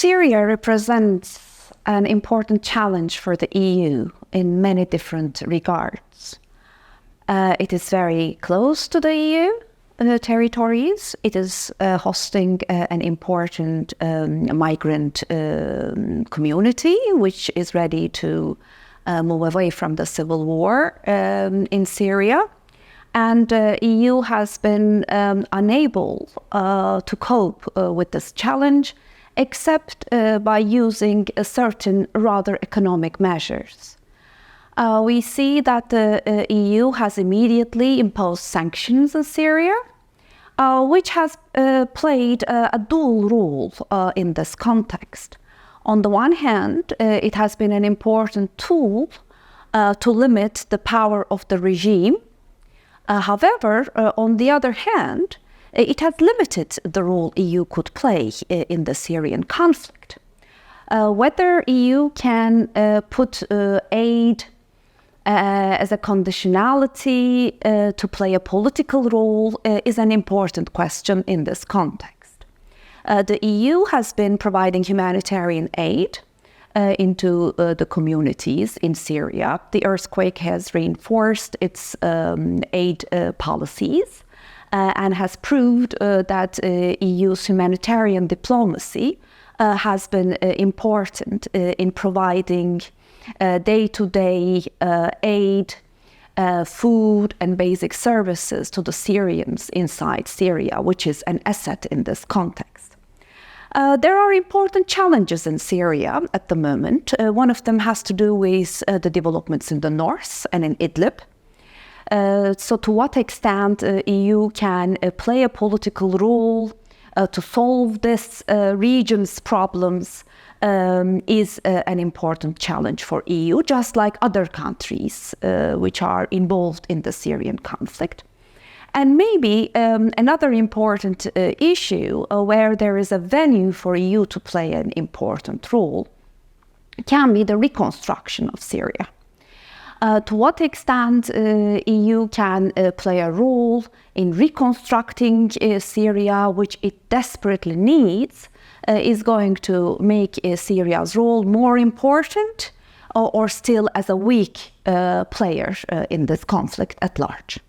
Syria represents an important challenge for the EU in many different regards. It is very close to the EU territories. It is hosting an important migrant community, which is ready to move away from the civil war in Syria. And the EU has been unable to cope with this challenge, except by using certain rather economic measures. We see that the EU has immediately imposed sanctions in Syria, which has played a dual role in this context. On the one hand, it has been an important tool to limit the power of the regime. However, on the other hand, it has limited the role EU could play in the Syrian conflict. Whether EU can put aid as a conditionality to play a political role is an important question in this context. The EU has been providing humanitarian aid into the communities in Syria. The earthquake has reinforced its aid policies and has proved that EU's humanitarian diplomacy has been important in providing day-to-day aid, food and basic services to the Syrians inside Syria, which is an asset in this context. There are important challenges in Syria at the moment. One of them has to do with the developments in the north and in Idlib. So to what extent EU can play a political role to solve this region's problems is an important challenge for EU, just like other countries which are involved in the Syrian conflict. And maybe another important issue where there is a venue for EU to play an important role can be the reconstruction of Syria. To what extent EU can play a role in reconstructing Syria, which it desperately needs, is going to make Syria's role more important or still as a weak player in this conflict at large.